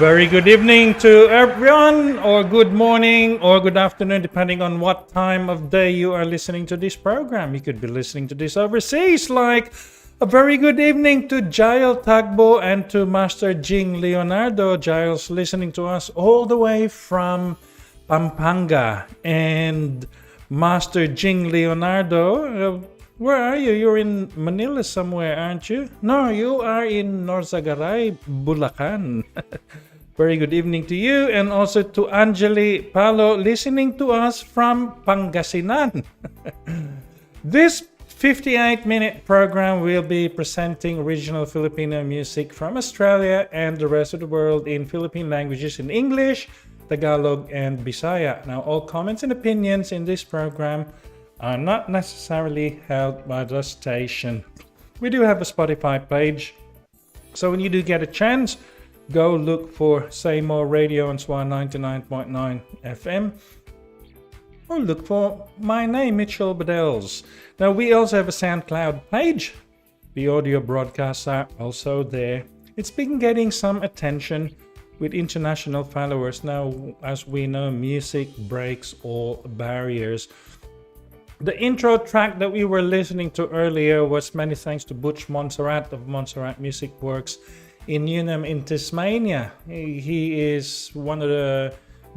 Very good evening to everyone, or good morning, or good afternoon, depending on what time of day you are listening to this program. You could be listening to this overseas, like a very good evening to Giles Tagbo and to Master Jing Leonardo. Giles listening to us all the way from Pampanga. And Master Jing Leonardo, where are you? You're in Manila somewhere, aren't you? No, you are in Norzagaray, Bulacan. Very good evening to you, and also to Angeli Palo listening to us from Pangasinan. This 58-minute program will be presenting regional Filipino music from Australia and the rest of the world in Philippine languages in English, Tagalog, and Bisaya. Now, all comments and opinions in this program are not necessarily held by the station. We do have a Spotify page, so when you do get a chance, go look for Say More Radio SWR 99.9 FM, or look for my name, Mitchell Bedels. Now, we also have a SoundCloud page. The audio broadcasts are also there. It's been getting some attention with international followers. Now, as we know, music breaks all barriers. The intro track that we were listening to earlier was many thanks to Butch Monserrat of Monserrat Musikworx in Newnham in Tasmania. He is one of the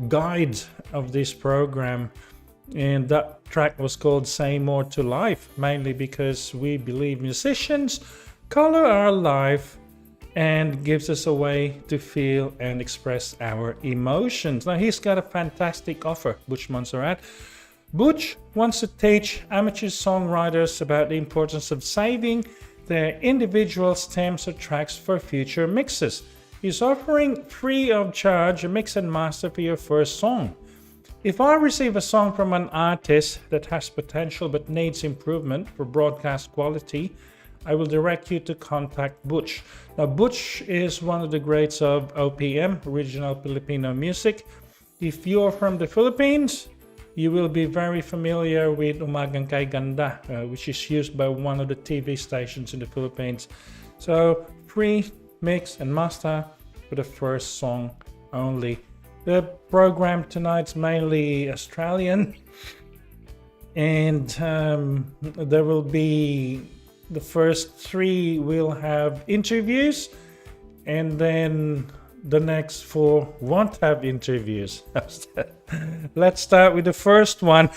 guides of this program, and that track was called Say More to Life, mainly because we believe musicians color our life and gives us a way to feel and express our emotions. Now, he's got a fantastic offer, Butch Monserrat. Butch wants to teach amateur songwriters about the importance of saving their individual stems or tracks for future mixes. He's offering free of charge a mix and master for your first song. If I receive a song from an artist that has potential but needs improvement for broadcast quality, I will direct you to contact Butch. Now, Butch is one of the greats of OPM, Original Filipino Music. If you're from the Philippines, you will be very familiar with Umagang Kay Ganda, which is used by one of the TV stations in the Philippines. So, free mix and master for the first song only. The program tonight's mainly Australian, and there will be the first three will have interviews, and then the next four won't have interviews. Let's start with the first one.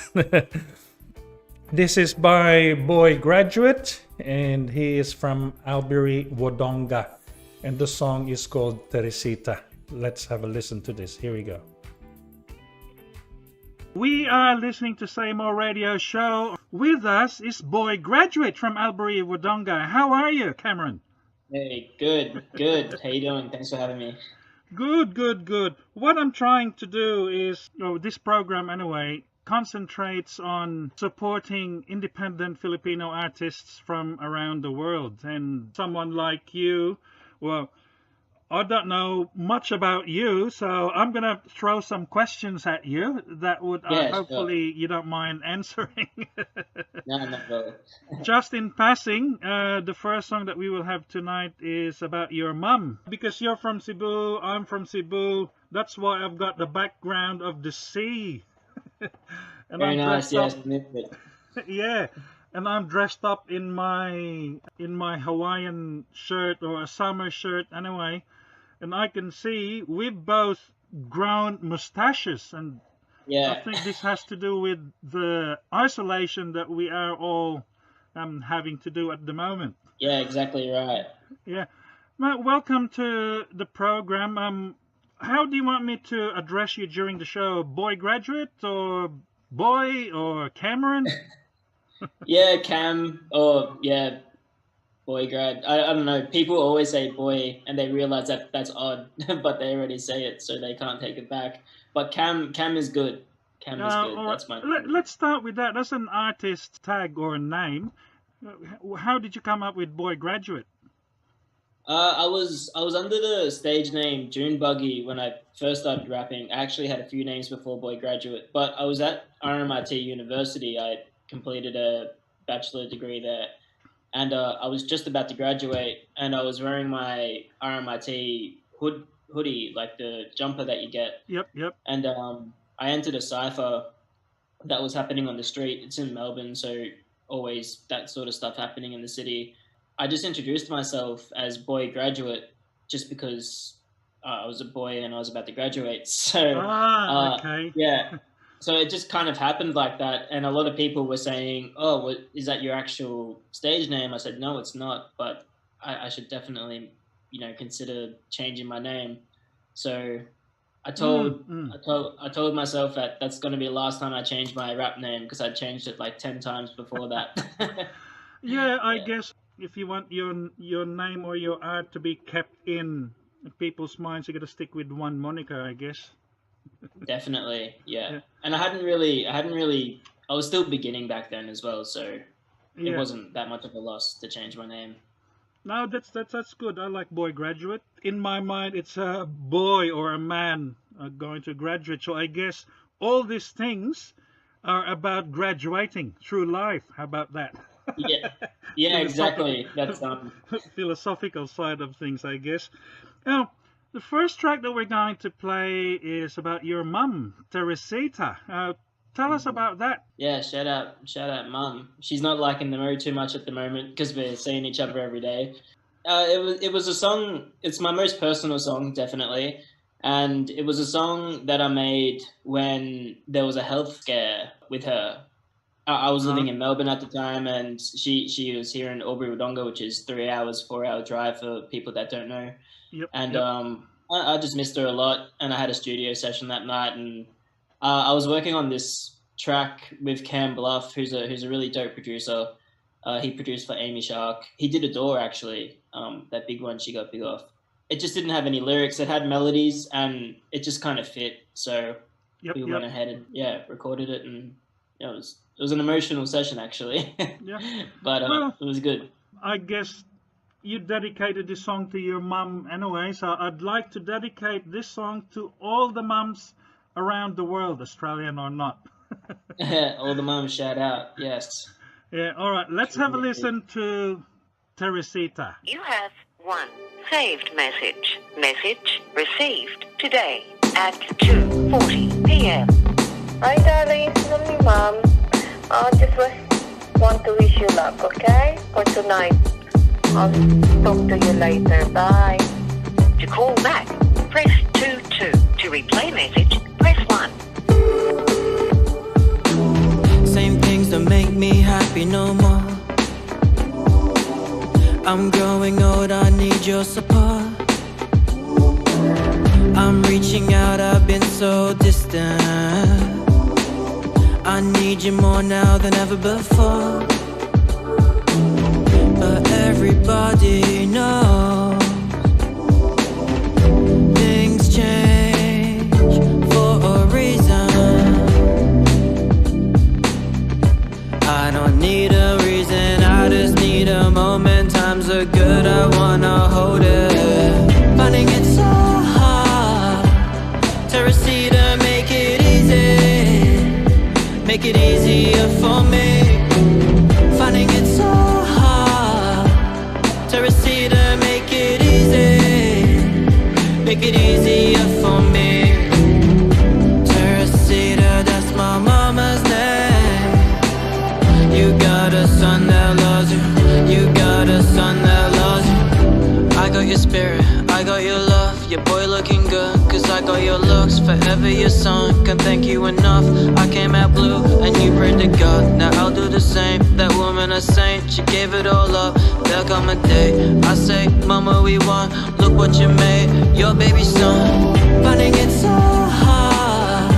This is by Boy Graduate, and he is from Albury, Wodonga, and the song is called Teresita. Let's have a listen to this. Here we go. We are listening to Say More Radio Show. With us is Boy Graduate from Albury, Wodonga. How are you, Cameron? Hey, good. How you doing? Thanks for having me. Good. What I'm trying to do is, this program anyway, concentrates on supporting independent Filipino artists from around the world. And someone like you, well, I don't know much about you, so I'm going to throw some questions at you that would hopefully you don't mind answering. No, bro. Just in passing, the first song that we will have tonight is about your mum. Because you're from Cebu, I'm from Cebu. That's why I've got the background of the sea. And Very nice, yes. Yeah, and I'm dressed up in my Hawaiian shirt, or a summer shirt anyway. And I can see we've both grown mustaches, and yeah. I think this has to do with the isolation that we are all having to do at the moment. Yeah, exactly right. Yeah. Well, welcome to the program. How do you want me to address you during the show? Boy Graduate, or Boy, or Cameron? Yeah, Cam, or yeah, Boy Grad. I don't know. People always say boy, and they realize that that's odd, but they already say it, so they can't take it back. But Cam is good. Cam is good. That's my. Let's start with that. That's an artist tag or a name. How did you come up with Boy Graduate? I was under the stage name June Buggy when I first started rapping. I actually had a few names before Boy Graduate, but I was at RMIT University. I completed a bachelor degree there, and I was just about to graduate, and I was wearing my RMIT hood hoodie, like the jumper that you get. Yep, yep. And I entered a cipher that was happening on the street. It's in Melbourne, so always that sort of stuff happening in the city. I just introduced myself as boy graduate just because I was a boy and I was about to graduate. So Okay. yeah, so it just kind of happened like that. And a lot of people were saying, "Oh, what, is that your actual stage name?" I said, "No, it's not, but I should definitely, consider changing my name." So I told I told myself that that's going to be the last time I change my rap name because I changed it like 10 times before that. Yeah, I Yeah, guess if you want your name or your art to be kept in people's minds, you got to stick with one moniker, I guess. definitely. Yeah. Yeah, And I was still beginning back then as well, so it yeah. wasn't that much of a loss to change my name. Now that's good. I like boy graduate. In my mind, it's a boy or a man going to graduate. So I guess all these things are about graduating through life. How about that? Yeah. Yeah, Philosophical, exactly. That's philosophical side of things, I guess. Now, the first track that we're going to play is about your mum, Teresita. Tell us about that. yeah, shout out mum. She's not liking the mood too much at the moment because we're seeing each other every day. It was a song. It's my most personal song, definitely, and it was a song that I made when there was a health scare with her. I was Uh, living in Melbourne at the time, and she was here in Albury Wodonga, which is 3 hours, 4 hour drive for people that don't know. yep, And yep. I just missed her a lot. And I had a studio session that night, and I was working on this track with Cam Bluff, who's a really dope producer. He produced for Amy Shark. He did Adore actually, that big one she got big off. It just didn't have any lyrics. It had melodies, and it just kind of fit. So Yep, we yep. went ahead and recorded it, and it was an emotional session actually, Yeah. but Well, it was good. I guess you dedicated this song to your mum anyway, so I'd like to dedicate this song to all the mums around the world, Australian or not. All the moms shout out, yes. Yeah, all right, let's have a listen to Teresita. You have one saved message. Message received today at 2:40 p.m. Hi, darling. It's only Mom. Want to wish you luck, okay? For tonight. I'll talk to you later. Bye. To call back, press 22. To replay message, press 1. Same things don't make me happy no more. I'm growing old, I need your support. I'm reaching out, I've been so distant. I need you more now than ever before. But everybody knows things change for a reason. I don't need a reason, I just need a moment. Times are good, I wanna hold it. Finding it so hard. Teresita, make it easy. Make it easier for me. Finding it so hard. Teresita, make it easy. Make it easier for me. Teresita, that's my mama's name. You got a son that loves you. You got a son that loves you. I got your spirit, I got your love. Your boy looking good, cause I got your looks. Forever your son, can't thank you enough. I came out blue, and you prayed to God. Now I'll do the same, that woman a saint. She gave it all up, there'll come a day I say, mama we won, look what you made. Your baby son, finding it so hard.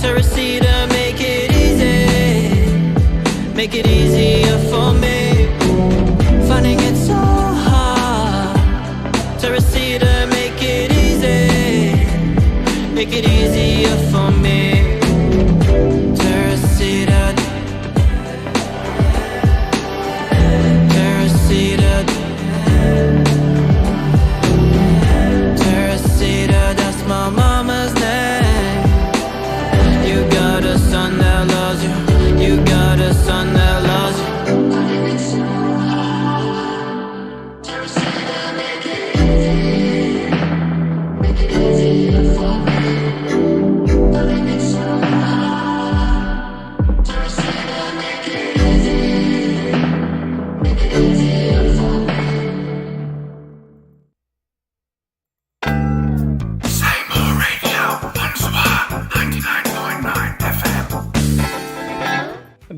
Teresita, make it easy. Make it easier for me. Finding it so hard. Teresita, make it easy. Make it easier for me. Teresita. Teresita. Teresita, that's my mama's name. You got a son that loves you. You got a son that loves you.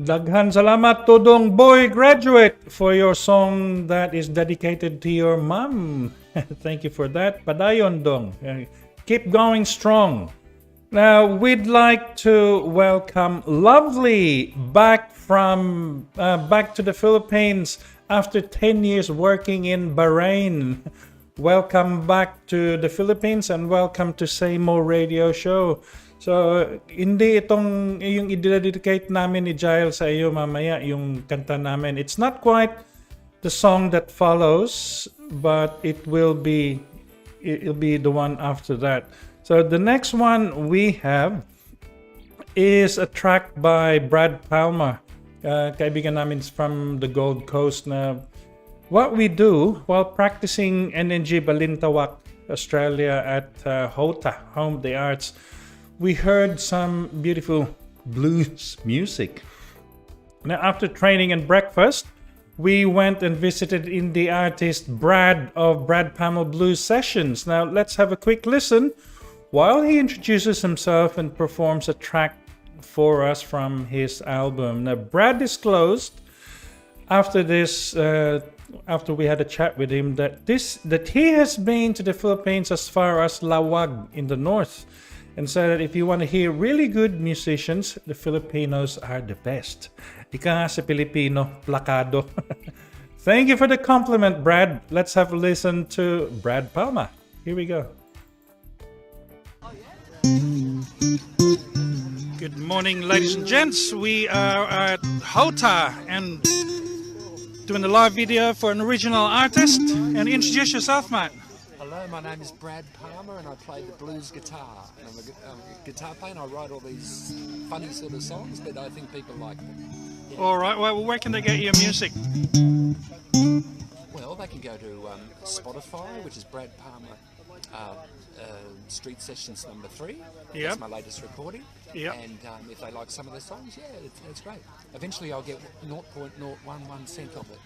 Daghan salamat Tudong Boy Graduate for your song that is dedicated to your mom. Thank you for that. Padayon dong. Keep going strong. Now we'd like to welcome Lovely back to the Philippines after 10 years working in Bahrain. Welcome back to the Philippines and welcome to Say More Radio Show. So, hindi itong yung i-dedicate namin ni Giles sa iyo mamaya, yung kanta namin. It's not quite the song that follows, but it'll be the one after that. So, the next one we have is a track by Brad Palmer. Kaibigan namin from the Gold Coast na what we do while practicing NNG Balintawak, Australia at HOTA, Home of the Arts. We heard some beautiful blues music. Now, after training and breakfast, we went and visited indie artist Brad of Brad Palmer Blues Sessions. Now, let's have a quick listen while he introduces himself and performs a track for us from his album. Now, Brad disclosed after this, after we had a chat with him, that he has been to the Philippines as far as Lawag in the north. And said that if you want to hear really good musicians, the Filipinos are the best. Ika nga sa Pilipino, plakado. Thank you for the compliment, Brad. Let's have a listen to Brad Palmer. Here we go. Good morning, ladies and gents. We are at HOTA and doing a live video for an original artist. And introduce yourself, mate. Hello, my name is Brad Palmer and I play the blues guitar. And I'm a guitar player and I write all these funny sort of songs, but I think people like them. Yeah. All right, well, where can they get your music? Well, they can go to Spotify, which is Brad Palmer Street Sessions number 3. Yep. That's my latest recording. Yep. And if they like some of the songs, yeah, it's great. Eventually I'll get 0.011 cent of it.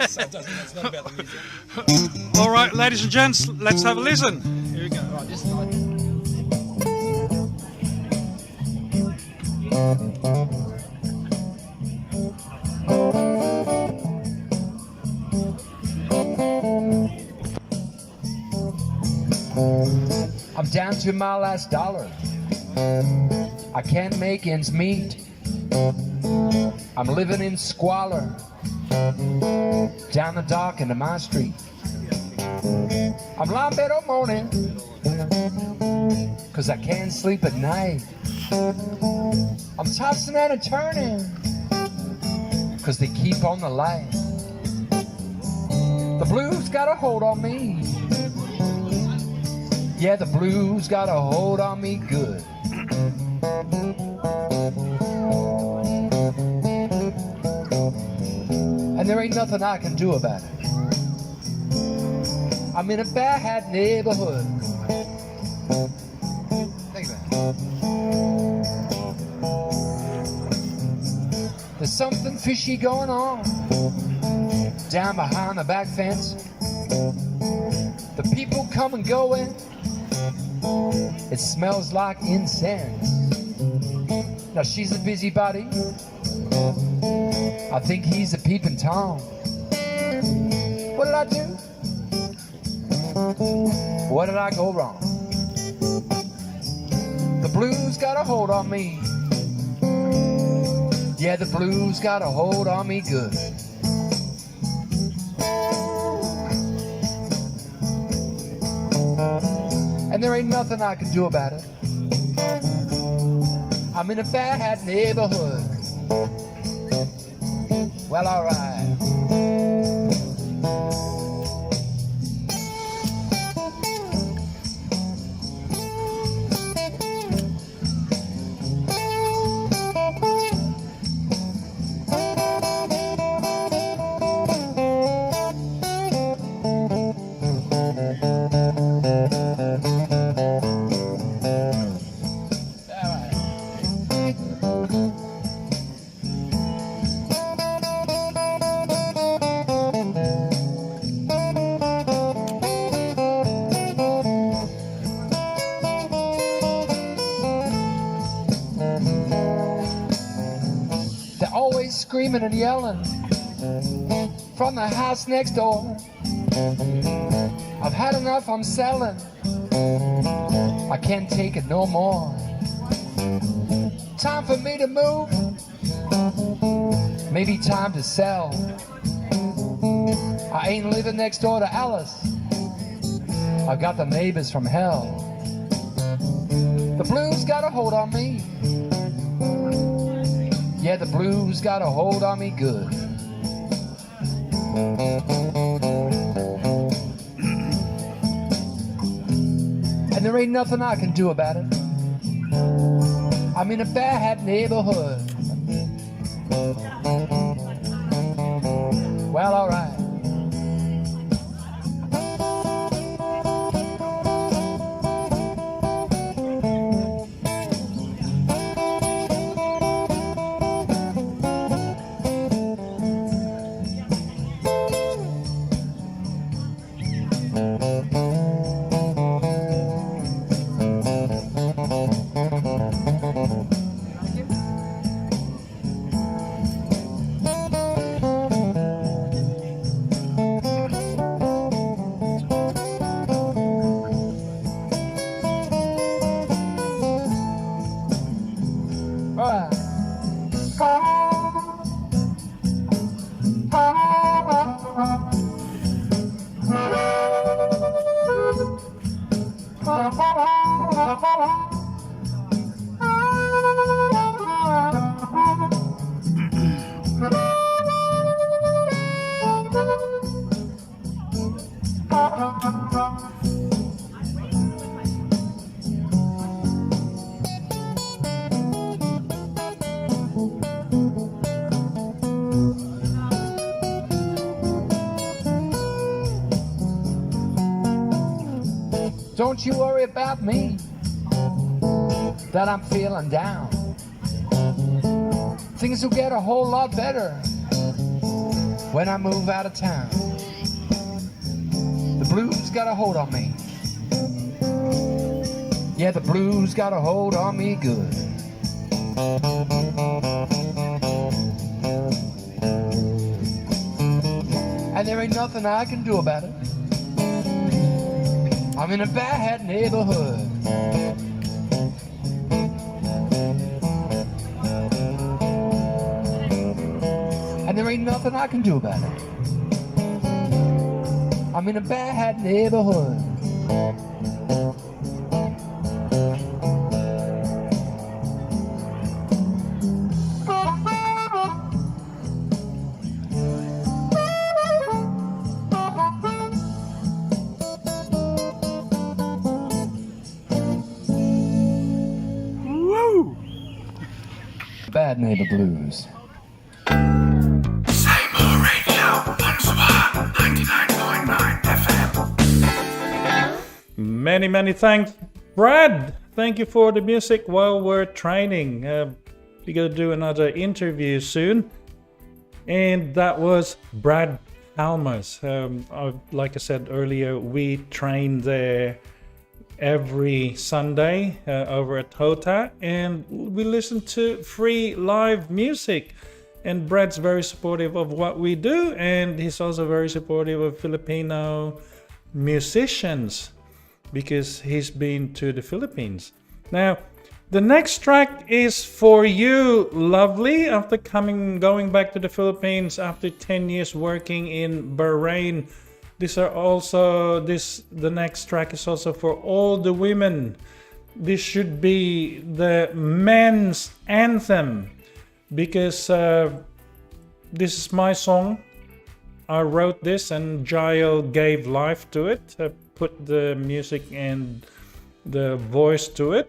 So it's not about the music. All right, ladies and gents, let's have a listen. Here we go. Right, just like I'm down to my last dollar. I can't make ends meet. I'm living in squalor down the dark into my street. I'm lying in bed all morning 'cause I can't sleep at night. I'm tossing and turning 'cause they keep on the light. The blues got a hold on me. Yeah, the blues got a hold on me good. And there ain't nothing I can do about it. I'm in a bad neighborhood. Think about it. There's something fishy going on down behind the back fence. The people come and going. It smells like incense. Now she's a busybody. I think he's a peeping Tom. What did I do? What did I go wrong? The blues got a hold on me. Yeah, the blues got a hold on me good. And there ain't nothing I can do about it. I'm in a bad neighborhood. Well, alright. always screaming and yelling from the house next door. I've had enough, I'm selling. I can't take it no more. Time for me to move. Maybe time to sell. I ain't living next door to Alice. I've got the neighbors from hell. The blues got a hold on me. Yeah, the blues got a hold on me good. And there ain't nothing I can do about it. I'm in a bad neighborhood. Well, all right. Don't you worry about me, that I'm feeling down. Things will get a whole lot better when I move out of town. The blues got a hold on me. Yeah, the blues got a hold on me good. And there ain't nothing I can do about it. I'm in a bad neighborhood. And there ain't nothing I can do about it. I'm in a bad neighborhood. Bad Neighbor Blues. Say More Radio SWR 99.9 FM. Many thanks, Brad. Thank you for the music while we're training. We're going to do another interview soon. And that was Brad Almas. Like I said earlier, we train there every Sunday over at Hota, and we listen to free live music. And Brad's very supportive of what we do, and he's also very supportive of Filipino musicians because he's been to the Philippines. Now, the next track is for you, lovely. After going back to the Philippines after 10 years working in Bahrain, the next track is also for all the women. This should be the men's anthem because this is my song. I wrote this and Jael gave life to it, put the music and the voice to it.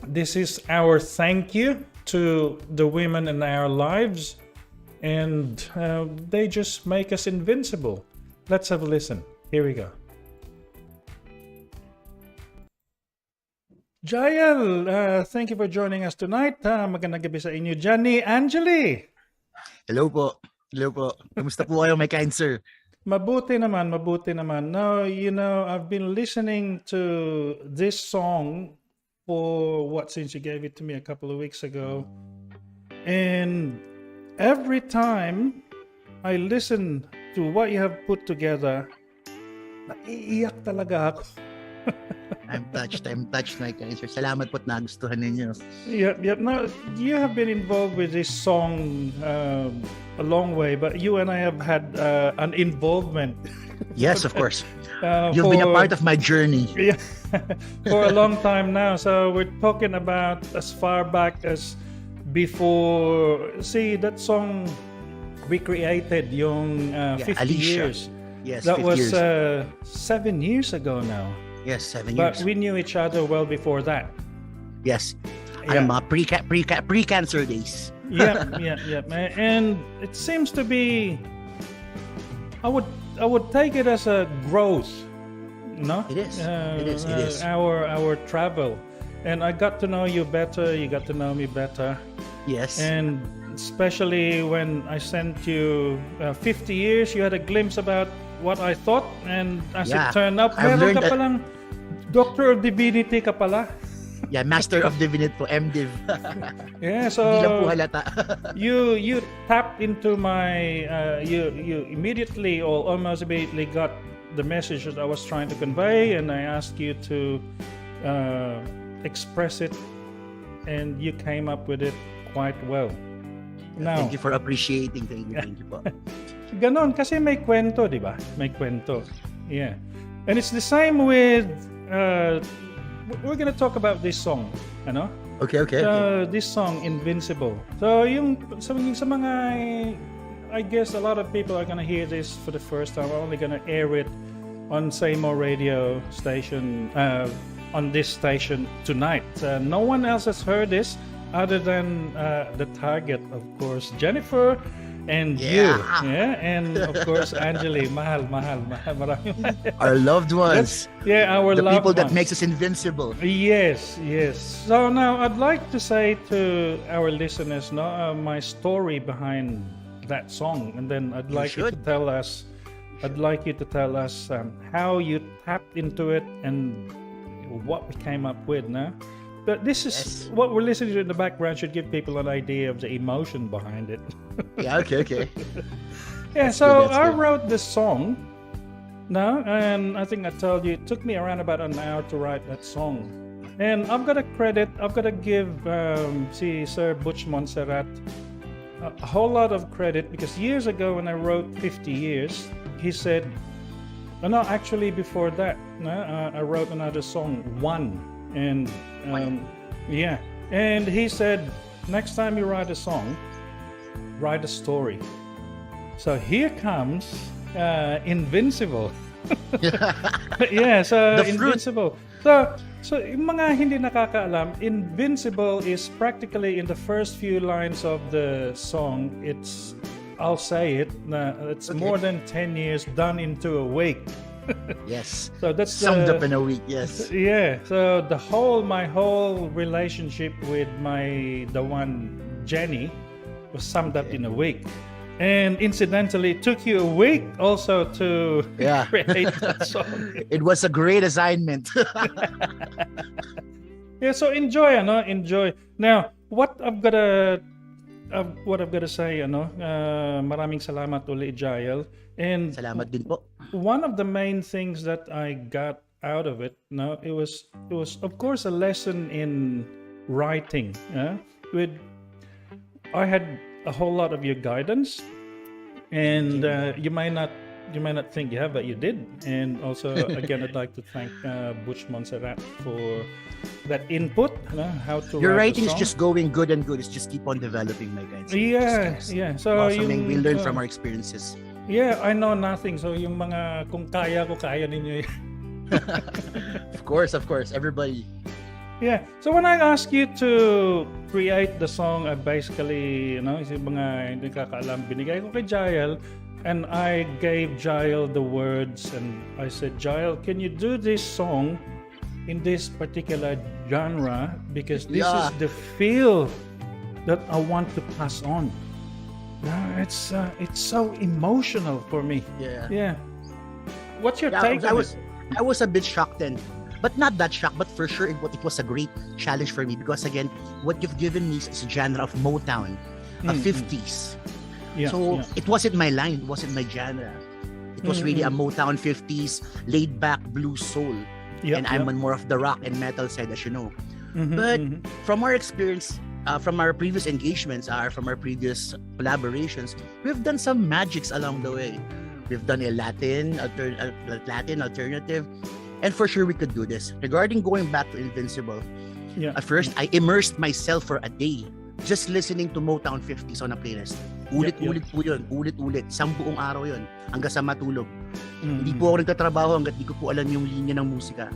This is our thank you to the women in our lives, and they just make us invincible. Let's have a listen. Here we go. Jael, thank you for joining us tonight. Magandang gabi sa inyo. Johnny, Angeli. Hello po. Hello po. Kamusta po kayo, my kind sir? Mabuti naman. No, I've been listening to this song for since you gave it to me a couple of weeks ago. And every time I listen to what you have put together, naiiyak talaga ako. I'm touched, my kind sir. Salamat po't nagustuhan ninyo. Yep. Now, you have been involved with this song a long way, but you and I have had an involvement. Yes, of course. You've been a part of my journey. Yeah, for a long time now. So we're talking about as far back as before. See, that song we created yung 50 Alicia. years. Yes, That 50 was years. 7 years ago now. Yes, 7 But years. we knew each other well before that. Yes. Yeah. Mga pre-cancer days. Yeah. And it seems to be, I would take it as a growth, no? It is. It is. Our travel, and I got to know you better. You got to know me better, Yes. and especially when I sent you 50 years, you had a glimpse about what I thought, and as it turned out, I've meron learned ka that- palang Doctor of Divinity ka pala. Yeah, Master of Divinity po, MDiv. Yeah, Hindi lang po so halata. you tapped into my you immediately or almost immediately got the message that I was trying to convey, and I asked you to express it, and you came up with it quite well. Now, Thank you for appreciating. Thank you po. ganon kasi may kwento, di ba? May kwento. Yeah. And it's the same with we're gonna talk about this song, ano? Okay. This song, Invincible. So yung sa mga, I guess a lot of people are gonna hear this for the first time. We're only gonna air it on Say More Radio station, on this station tonight. No one else has heard this other than the target, of course, Jennifer and you. Yeah, and of course, Angeli. Mahal. Maraming Our loved ones. our The loved people that ones. makes us invincible. Yes. So now I'd like to say to our listeners, my story behind that song, and then I'd like you to tell us. I'd like you to tell us how you tapped into it and what we came up with. No, but this is what we're listening to in the background should give people an idea of the emotion behind it. Yeah. Okay. Yeah. That's So good, that's I good. wrote this song. No, and I think I told you it took me around about an hour to write that song. And I've got to give Sir Butch Monserrat a whole lot of credit, because years ago when I wrote 50 years, he said, no, actually before that, I wrote another song, One. And and he said, next time you write a song, write a story. So here comes Invincible. Yeah, so The fruit. Invincible. So yung mga hindi nakakaalam, Invincible is practically in the first few lines of the song. I'll say it, it's more than 10 years done into a week. Yes. So that's Summed up in a week. Yes. Yeah. So my whole relationship with the one Jenny was summed up in a week. And incidentally, it took you a week also to create that song. It was a great assignment. Yeah, so enjoy. Now, what I've gotta say, maraming salamat uli, Jael. And Salamat din po. one of the main things that I got out of it, it was of course a lesson in writing. I had a whole lot of your guidance, and you might not think you have, but you did. And also, again, I'd like to thank Butch Monserrat for that input. How to Your write writing a is song. just going good and good. It's just keep on developing, my guys. Yeah. So Blossoming. We learn from our experiences. Yeah, I know nothing. So yung mga kung kaya ko, kaya ninyo. Of course. Everybody. Yeah. So when I asked you to create the song, I basically, yung mga hindi kakaalam, binigay ko kay Jael, and I gave Jael the words, and I said, Jael, can you do this song in this particular genre, because this is the feel that I want to pass on. It's so emotional for me. Yeah. What's your take on it? I was a bit shocked then. But not that shocked, but for sure it was a great challenge for me, because again, what you've given me is a genre of Motown. 50s. Yeah, So yeah. it wasn't my line, it wasn't my genre. It was really a Motown 50s laid back blues soul. Yep, And I'm yep. on more of the rock and metal side, as you know. Mhm, But mhm. from our experience, from our previous engagements, from our previous collaborations, we've done some magics along the way. We've done a Latin alternative, and for sure we could do this. Regarding going back to Invincible, Yeah. at first I immersed myself for a day just listening to Motown 50s on a playlist. Ulit-ulit po yun, ulit-ulit. Isang buong araw yun, hanggang sa matulog. Hindi po ako nagtatrabaho hanggat di ko po alam yung linya ng musika.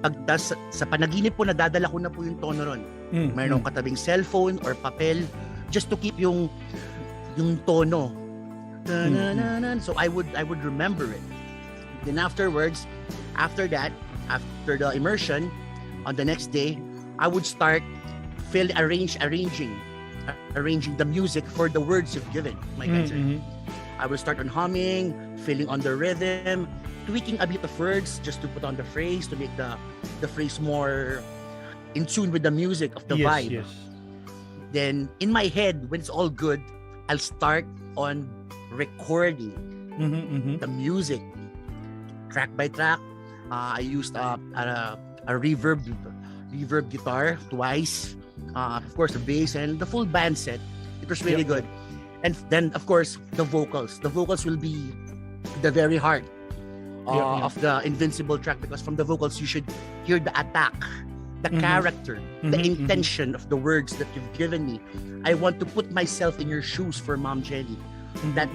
Pagtas sa panaginip po, nadadala ko na po yung tono ron. Mayroon akong katabing cellphone or papel just to keep yung tono. So I would remember it. Then afterwards, after the immersion, on the next day, I would start arranging the music for the words you've given, my guys. I will start on humming, filling on the rhythm, tweaking a bit of words just to put on the phrase, to make the phrase more in tune with the music of the vibe. Yes. Then in my head, when it's all good, I'll start on recording the music track by track. I used a reverb guitar twice. Of course, the bass and the full band set. It was really good. And then, of course, the vocals. The vocals will be the very heart of the Invincible track, because from the vocals you should hear the attack, the character, the intention of the words that you've given me. I want to put myself in your shoes for Mom Jenny.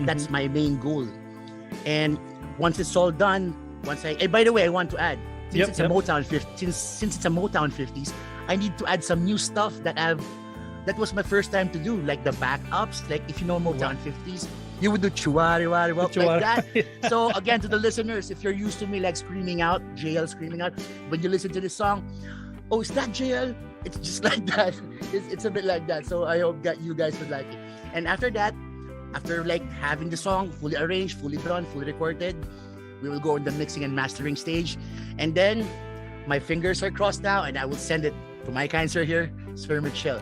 That's my main goal. And once it's all done, by the way, I want to add, since it's a Motown 50s, I need to add some new stuff that was my first time to do, like the backups. Like if you know Motown 50s, you would do chuwari wari wap like that. So again, to the listeners, if you're used to me like screaming out, JL screaming out, when you listen to this song, oh, is that JL? It's just like that. It's a bit like that. So I hope that you guys would like it. And after that, after like having the song fully arranged, fully done, fully recorded, we will go in the mixing and mastering stage. And then my fingers are crossed now, and I will send it to my kind sir here, Sir Mitchell.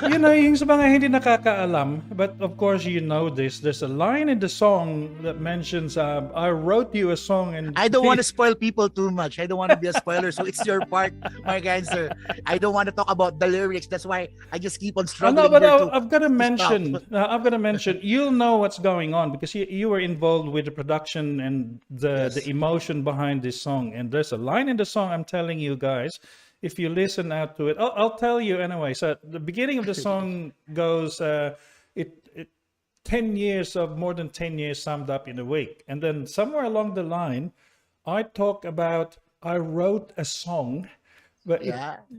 You know, yung sa mga hindi nakakaalam, but of course you know this, there's a line in the song that mentions, I wrote you a song and... I don't want to spoil people too much. I don't want to be a spoiler, so it's your part, my kind sir. I don't want to talk about the lyrics. That's why I just keep on struggling. No, but here I've got to mention, you'll know what's going on because you were involved with the production and the emotion behind this song. And there's a line in the song, I'm telling you guys, if you listen out to it, I'll tell you anyway. So the beginning of the song goes, it 10 years of more than 10 years summed up in a week. And then somewhere along the line, I talk about, I wrote a song, but it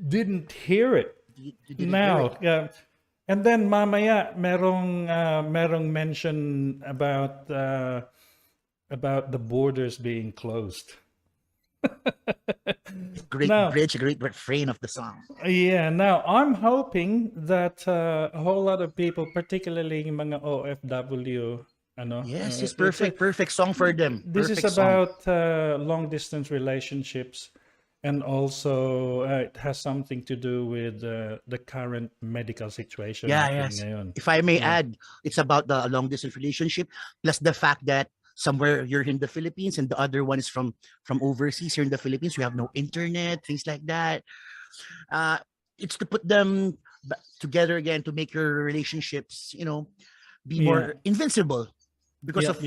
didn't hear it. You didn't Now, hear it. and then mamaya, merong mention about the borders being closed. Great bridge, great refrain of the song. Yeah, now I'm hoping that a whole lot of people, particularly yung mga OFW, Yes, it's perfect song for them. This Perfect is song. about long distance relationships, and also it has something to do with the current medical situation. Yes. Ngayon. If I may add, it's about the long distance relationship, plus the fact that somewhere you're in the Philippines and the other one is from overseas. Here in the Philippines, we have no internet, things like that. It's to put them together again to make your relationships, be more invincible because of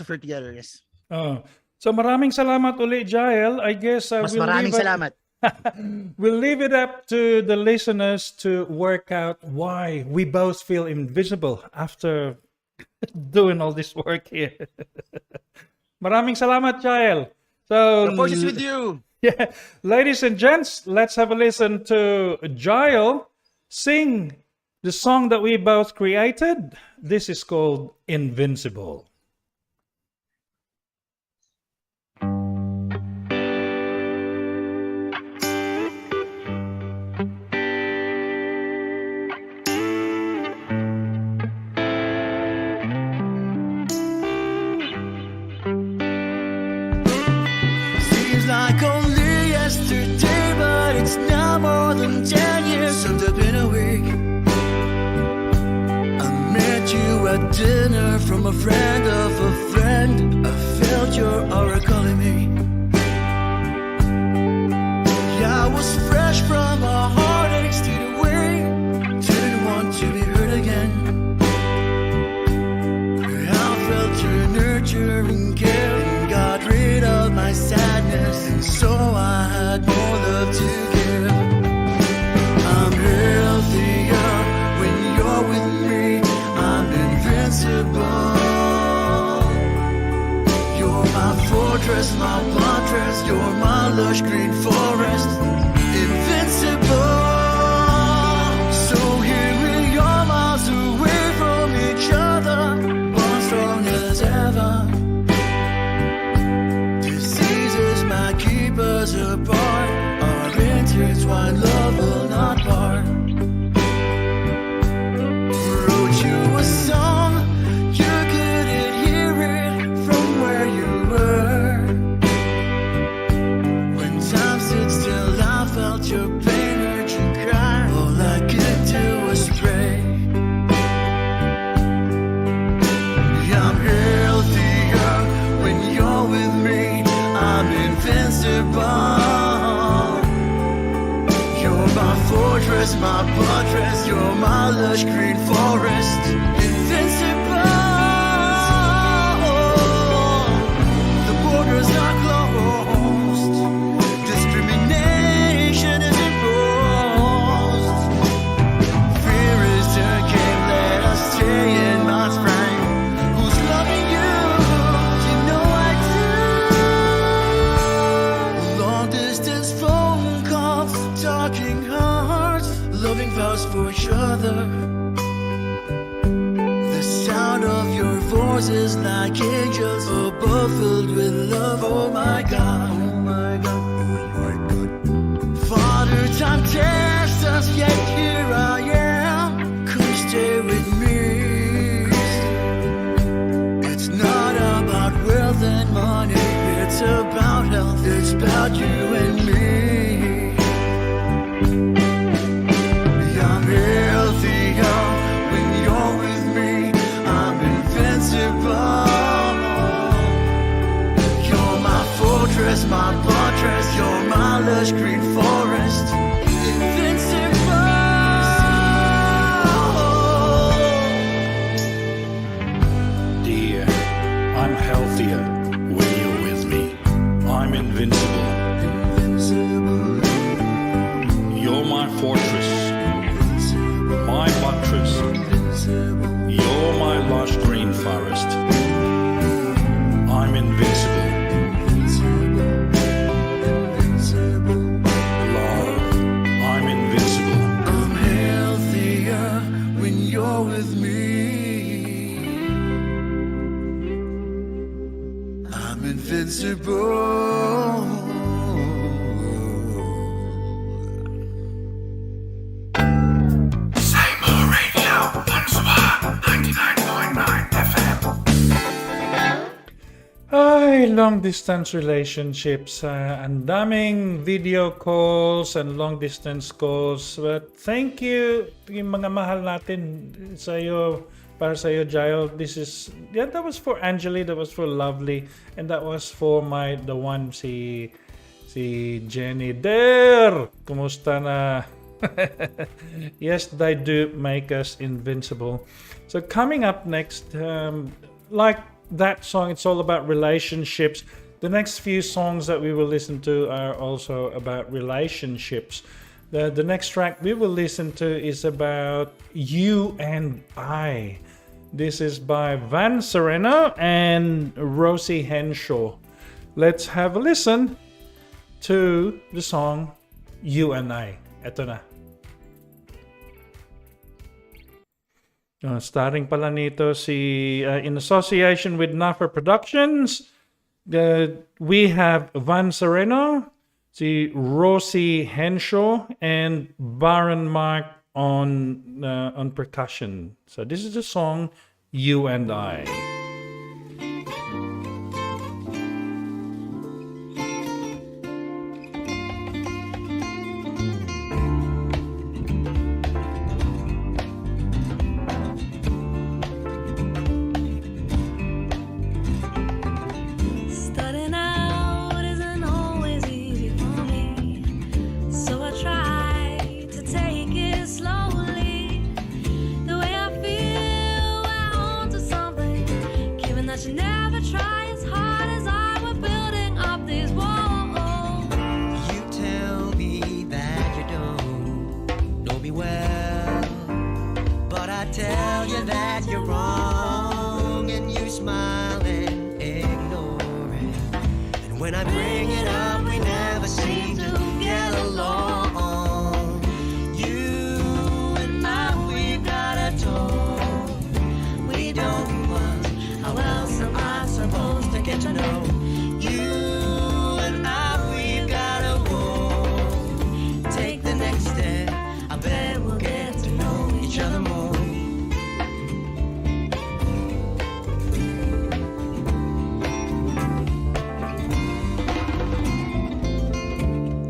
her togetherness. Oh. So maraming salamat uli, Jael. I guess we'll leave it up to the listeners to work out why we both feel invisible after doing all this work here. Maraming salamat, Jael. So The force is with you. Yeah, ladies and gents, let's have a listen to Jael sing the song that we both created. This is called Invincible. Like only yesterday, but it's now more than 10 years. Summed up in a week. a dinner from a friend of a friend. I felt your aura calling me. Yeah, I was fresh from a heartache, stayed away. Didn't want to be hurt again. I felt your nurturing care and got rid of my sadness, and so I had more love to give. I'm healthier when you're with me. I'm invincible. You're my fortress, my buttress. You're my lush green forest. Invincible. So here we are, miles away from each other, born strong as ever. Diseases might keep us apart. Our intertwined love will not part. Wrote you a song, you couldn't hear it from where you were. When time stood still, I felt your pain, heard you cry. All I could do was pray. I'm healthier when you're with me. I'm invincible. You're my fortress, my buttress. You're my lush green forest. Invincible. The border's not closed. Discrimination is imposed. Fear is to game. Let us stay in my spring. Who's loving you? You know I do. Long distance phone calls, talking hearts, loving vows for each other. The sound of your voice is like angels above, filled with love. Oh my God, oh my God, oh my God. Father, time tests us, yet here I am. Come stay with me. It's not about wealth and money. It's about health. It's about you and me. I'm healthier when you're with me. I'm invincible. You're my fortress, my buttress. You're my lush green forest. Invincible. Dear, I'm healthier when you're with me. I'm invincible. You're my fortress, my buttress. You're my lush green forest. I'm invincible. Love, I'm invincible. I'm healthier when you're with me. I'm invincible. Say More Radio SWR 99.9 FM. Ay, long distance relationships. Ang daming video calls and long distance calls. But thank you, yung mga mahal natin sa'yo, para sa'yo, Jael. This is, yeah, that was for Angeli, that was for Lovely, and that was for the one, si Jenny. There! Kumusta na? Yes, they do make us invincible. So coming up next, like that song, it's all about relationships. The next few songs that we will listen to are also about relationships. The next track we will listen to is about You and I. This is by Van Serena and Rosie Henshaw. Let's have a listen to the song You and I. Eto na. Starting pala nito in association with Naffer Productions, we have Van Serena, si Rosie Henshaw, and Baron Mark on percussion. So this is the song You and I. should never try as hard as I was building up these walls. You tell me that you don't know me well, but I tell you that you're wrong, and you smile and ignore it. And when I bring it up, we never seem to get along. You and I, we've got a talk. We don't want. How else am I supposed to get to know you? And I, we've got a walk. Take the next step. I bet we'll get to know each other more.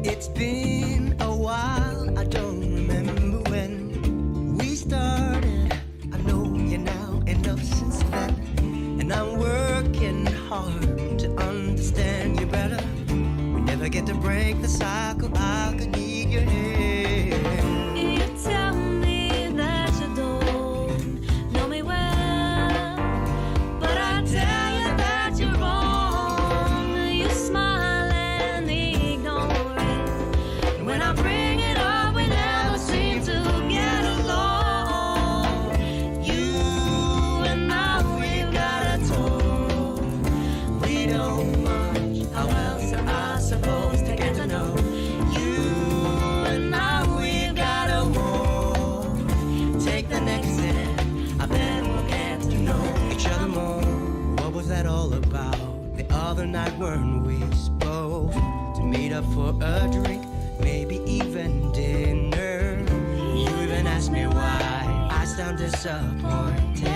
It's been a while, I don't remember when we started. I know you now enough since then, and I'm working hard to understand you better. We never get to break the cycle, I could need your hand. You tell me that you don't know me well, but I tell you that you're wrong. You smile and ignore it. And when I bring it up, we never seem to get along. You and I, we've got a talk. We don't much. How else am I supposed to get to know you? And I, we've got a walk. Take the next step. I bet we'll get to know each other more. What was that all about? The other night weren't we supposed to meet up for a drink? Maybe even dinner. You even asked me why I sound disappointed.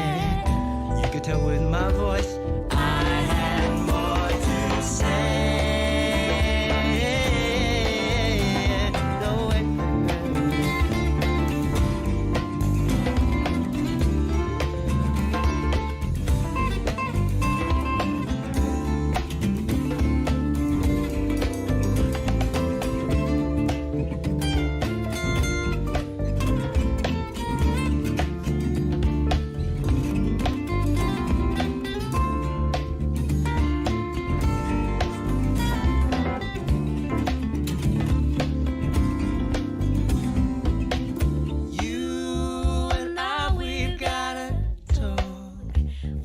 You could tell with my voice I had more to say. No way. You and I, we've got a talk.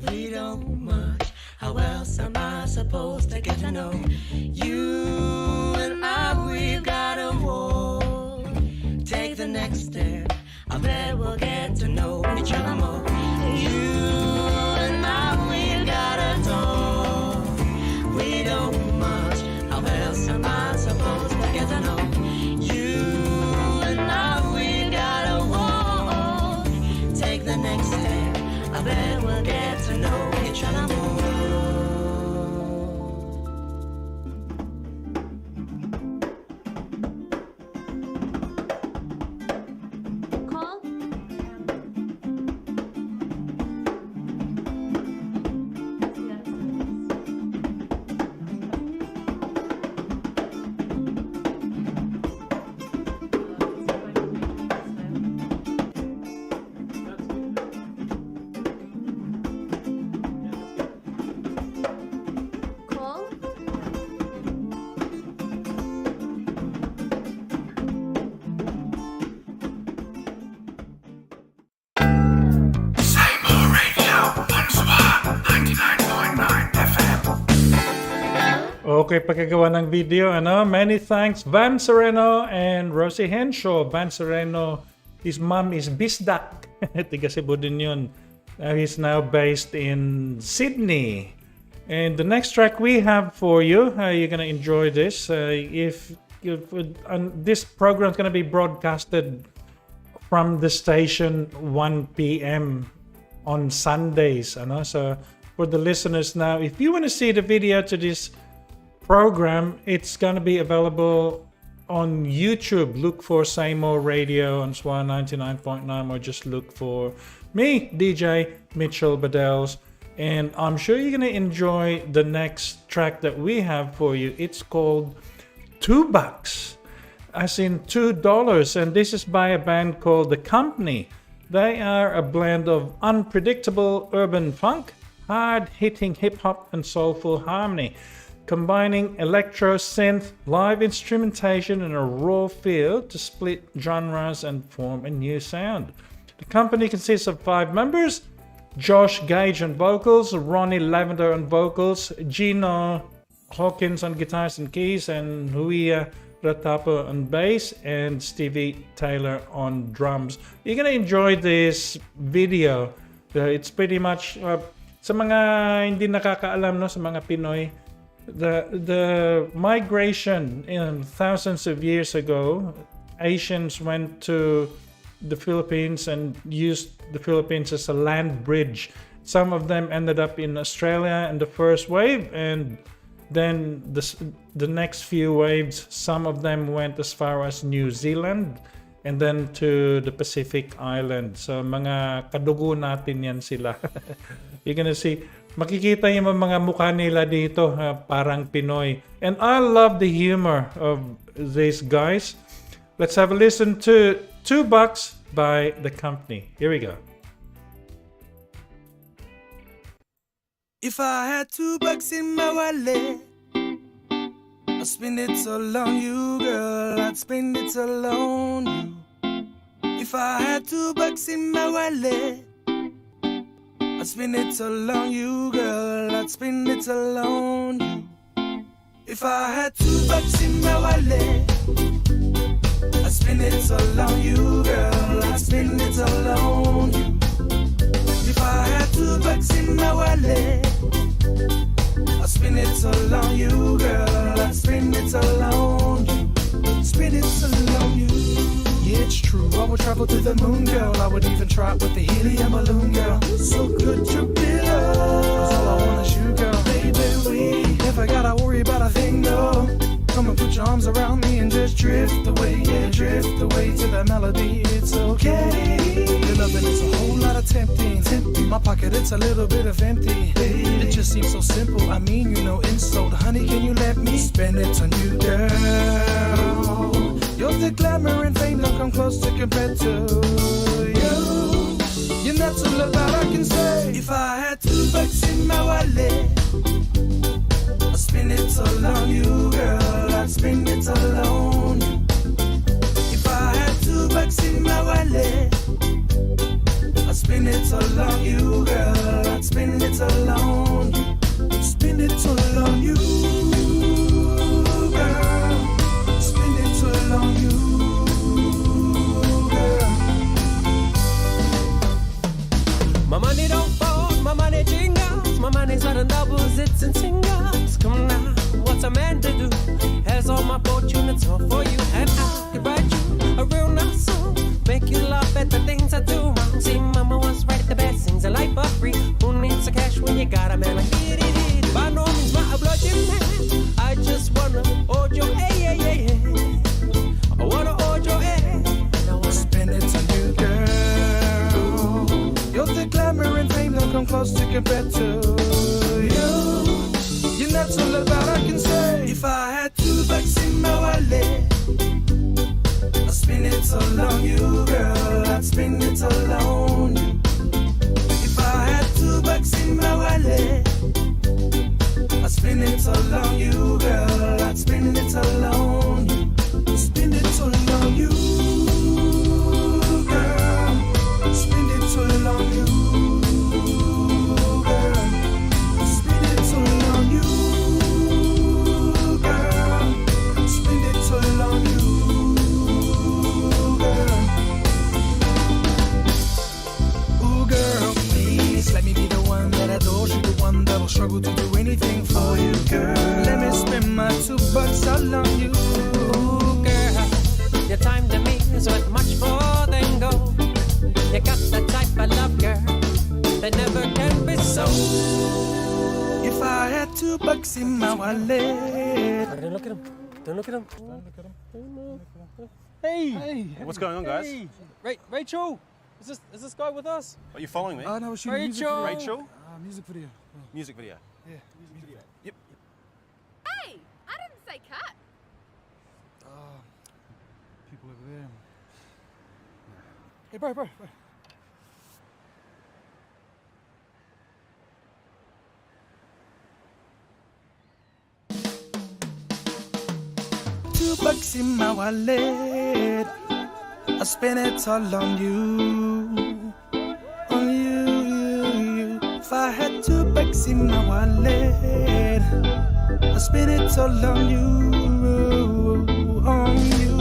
We don't much. How else am I supposed to get to know you? And I, we've got a walk. Take the next step. I bet we'll get to know each other more. You and I, we've got a talk. We don't much. How else am I supposed to get to know you? And I, we've got a walk. Take the next step. I bet we'll get to know each other more. Call? Call? Say More Radio SWR 99.9 FM. Okay, pagkagawa ng video, many thanks Van Sereno and Rosie Henshaw. Van Sereno, his mom is Bisdak. Tiga Cebu din yun. He's now based in Sydney. And the next track we have for you, you're gonna enjoy this. This program's gonna be broadcasted from the station 1 p.m. on Sundays. So for the listeners now, if you want to see the video to this program, it's gonna be available on YouTube. Look for Say More Radio on SWR 99.9, or just look for me, DJ Mitchell Badells. And I'm sure you're gonna enjoy the next track that we have for you. It's called $2, as in $2, and this is by a band called The Company. They are a blend of unpredictable urban funk, hard-hitting hip-hop and soulful harmony, combining electro synth, live instrumentation, and a raw feel to split genres and form a new sound. The company consists of 5 members: Josh Gage on vocals, Ronnie Lavender on vocals, Gino Hawkins on guitars and keys, and Huia Ratapo on bass, and Stevie Taylor on drums. You're gonna enjoy this video. It's pretty much sa mga hindi nakakaalam, no, sa mga Pinoy, the migration in thousands of years ago, Asians went to the Philippines and used the Philippines as a land bridge. Some of them ended up in Australia in the first wave, and then the next few waves, some of them went as far as New Zealand and then to the Pacific Island. So mga kadugo natin yan sila. You're gonna see, makikita yung mga mukha nila dito, parang Pinoy. And I love the humor of these guys. Let's have a listen to $2 by The Company. Here we go. If I had $2 in my wallet, I'd spend it all on you, girl. I'd spend it all on you. If I had $2 in my wallet, I'd spend it all on you, girl. I'd spend it all on you. If I had $2 in my wallet, I'd spend it all on you, girl. I'd spend it all on you. If I had $2 in my wallet, I'd spend it all on you, girl. I'd spend it all on you. Spend it all on you. Yeah, it's true. I would travel to the moon, girl. I would even try it with the helium balloon, girl. So could you be loved? 'Cause all I want is you, girl. Baby, we never gotta worry about a thing, no. Come and put your arms around me and just drift away, yeah, drift away to the melody. It's okay. Your loving is a whole lot of tempting. My pocket, it's a little bit of empty. It just seems so simple. I mean, you know, insult. Honey, can you let me spend it on you, girl? You're the glamour and fame, don't come close to compare to you. You're not all about, I can say. If I had $2 in my wallet, I'd spend it all on you, girl. I'd spend it all on you. If I had $2 in my wallet, I'd spend it all on you, girl. I'd spend it all on you. Spend it all on you, girl. Spend it all on you, girl. My money don't fold, my money jingles. My money's not in doubles, it's in singles. Come now, what's a man to do? Has all my fortune, it's all for you. And I could write you a real nice song, make you laugh at the things I do wrong. See, mama was right, the best things in life are free. Who needs the cash when you got a man like it? By no means my obliging man, I just wanna hold your I wanna hold your and I wanna spend it on you, girl. You're the glamour and fame, don't come close to compare to you. You're not all about, I can say. If I had $2 in my wallet, I'd spend it all on you, girl. I'd spend it all on you. If I had $2 in my wallet, I'd spend it all on you, girl. I'd spend it all on you. Spend it all on you, girl. Spend it all on you, girl. Spend it all on you, girl. Spend it all on you, girl. Ooh, girl, please let me be the one that adores you, the one that'll struggle to do anything for you, girl. Let me spend my $2 all on you. your time to me is worth much more than gold. You got that type of love, girl, that never can be sold. If I had $2 in my wallet. Don't look at him. Don't look at him. Hey! What's going on, guys? Hey. Rachel! Is this guy with us? Are you following me? No, we're shooting music video. Rachel? Music video. Music video. Yeah, music video. Yep. Hey! I didn't say cut. People over there. Hey, bro. $2 in my wallet, I spend it all on you, on you. If I had $2 in my wallet, I spend it all on you, on you.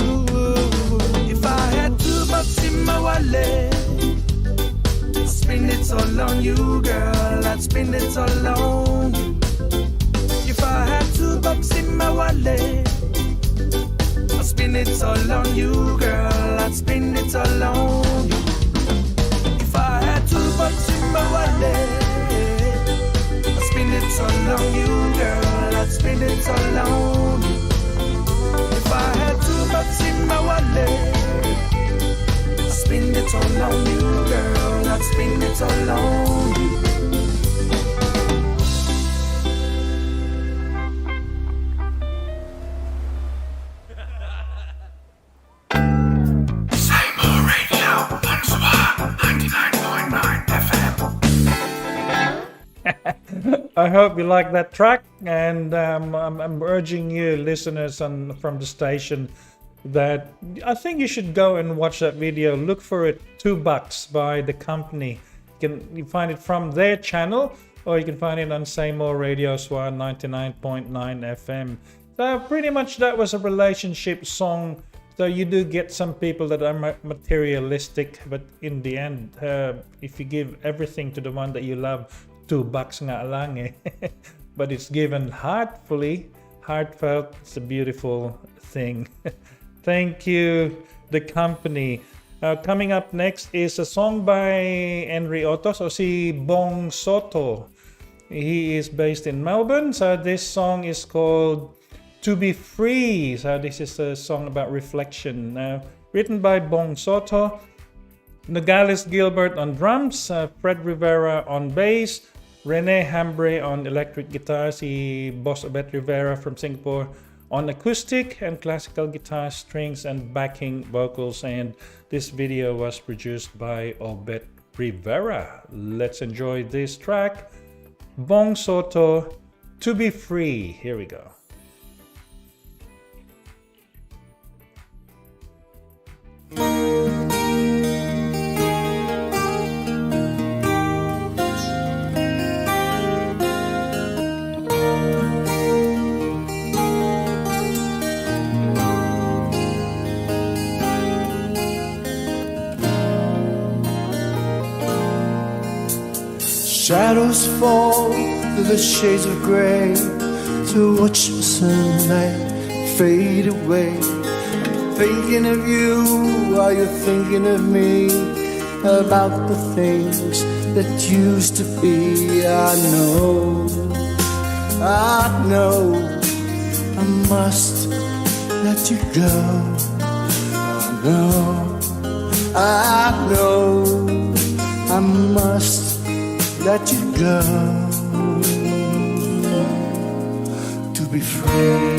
If I had $2 in my wallet, I'd spend it all on you, girl. I'd spend it all on you. If I had $2 in my wallet, I'd spend it all on you, girl. I'd spend it all on you. If I had $2 in my wallet, I'd spend it all on you, girl. I'd spend it all on you. If I had $2 in my wallet, I'd spend it all on you, girl. I'd spend it all on you. Say More Radio SWR 99.9 FM. I hope you like that track, and I'm urging you, listeners from the station, that I think you should go and watch that video. Look for it, $2 by the company. You find it from their channel, or you can find it on Say More Radio SWR 99.9 FM. So pretty much that was a relationship song. So you do get some people that are materialistic, but in the end, if you give everything to the one that you love, $2 nga lang eh. But it's given heartfully, heartfelt. It's a beautiful thing. Thank you, the company. Coming up next is a song by Henry Otto, so si Bong Soto. He is based in Melbourne. So this song is called To Be Free. So this is a song about reflection. Written by Bong Soto, Nogales Gilbert on drums, Fred Rivera on bass, Rene Hambre on electric guitar, si Boss Obet Rivera from Singapore on acoustic and classical guitar, strings, and backing vocals. And this video was produced by Obet Rivera. Let's enjoy this track, Bong Soto, To Be Free. Here we go. Shadows fall through the shades of gray to watch the sunlight fade away. I'm thinking of you while you're thinking of me, about the things that used to be. I know I must let you go. I know I must let you go to be free.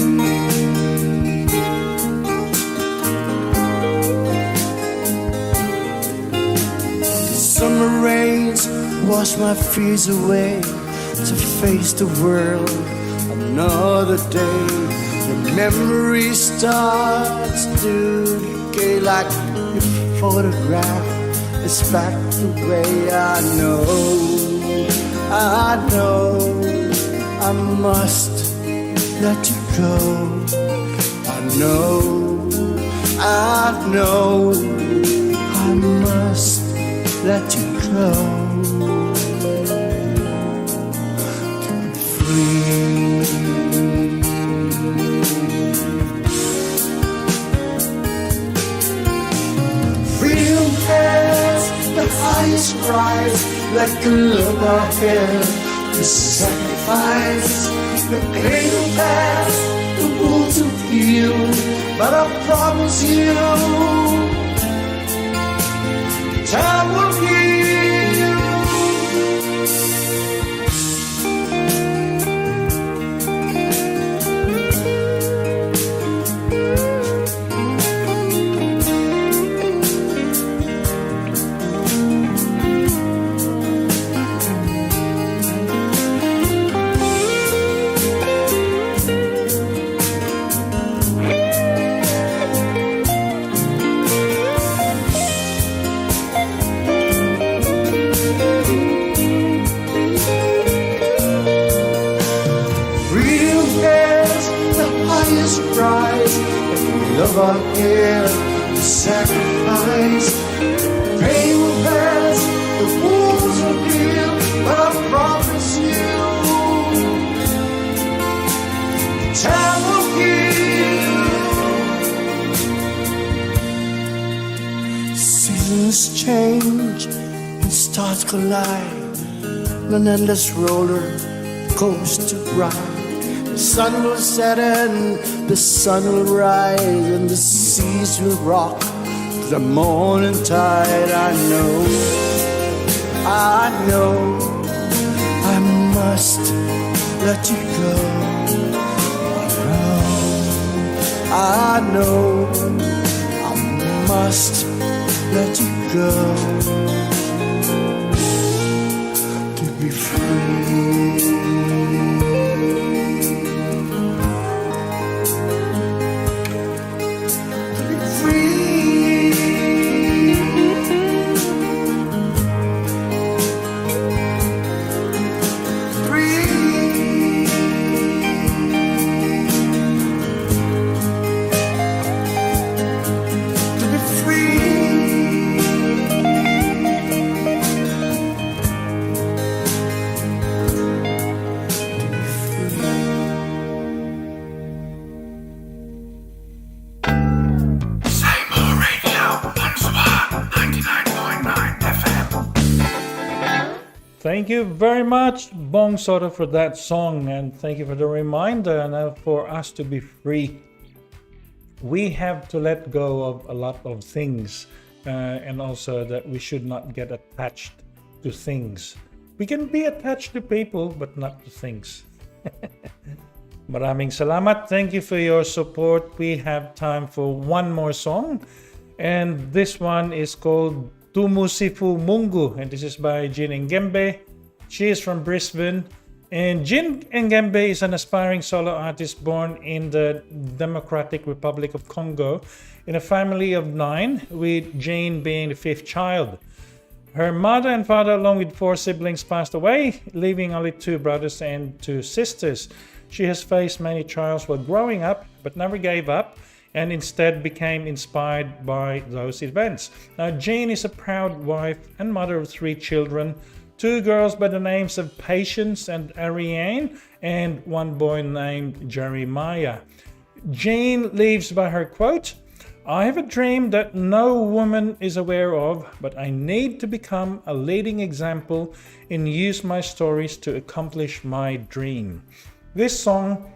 Summer rains wash my fears away to face the world another day. The memory starts to decay like your photograph. It's packed away. I know I must let you go. I know I must let you go to be free. Freedom has the highest prize, like a love ahead, the sacrifice, the pain to pass, the wound to heal. But I promise you, time will heal. never hear the sacrifice. Pain will pass, the wounds will heal, but I promise you, time will heal. Seasons change and stars collide. An endless roller coaster ride. The sun will set and the sun will rise, and the seas will rock to the morning tide. I know, I must let you go. I know, I must let you go. To be free. Thank you very much, Bong Soto, for that song, and thank you for the reminder. Now, for us to be free, we have to let go of a lot of things, and also that we should not get attached to things. We can be attached to people, but not to things. Maraming salamat. Thank you for your support. We have time for one more song, and this one is called Tumusifu Mungu, and this is by Jean Ngembe. She is from Brisbane, and Jean Ngembe is an aspiring solo artist born in the Democratic Republic of Congo in a family of 9, with Jean being the 5th child. Her mother and father, along with 4 siblings, passed away, leaving only 2 brothers and 2 sisters. She has faced many trials while growing up, but never gave up, and instead became inspired by those events. Now, Jane is a proud wife and mother of 3 children, 2 girls by the names of Patience and Ariane, and 1 boy named Jeremiah. Jane lives by her quote, "I have a dream that no woman is aware of, but I need to become a leading example and use my stories to accomplish my dream." This song,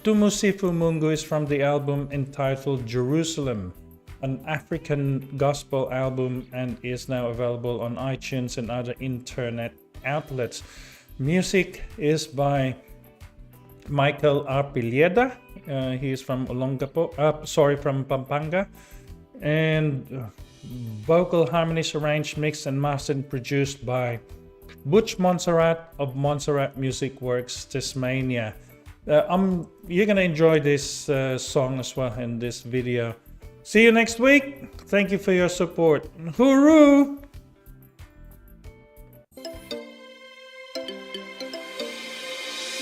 Tumusifu Mungu, is from the album entitled Jerusalem, an African gospel album, and is now available on iTunes and other internet outlets. Music is by Michael Arpilleda. He is from from Pampanga, and vocal harmonies arranged, mixed, and mastered and produced by Butch Monserrat of Monserrat Musikworx, Tasmania. You're gonna enjoy this song as well in this video. See you next week. Thank you for your support. Hooroo!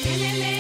Le, le, le.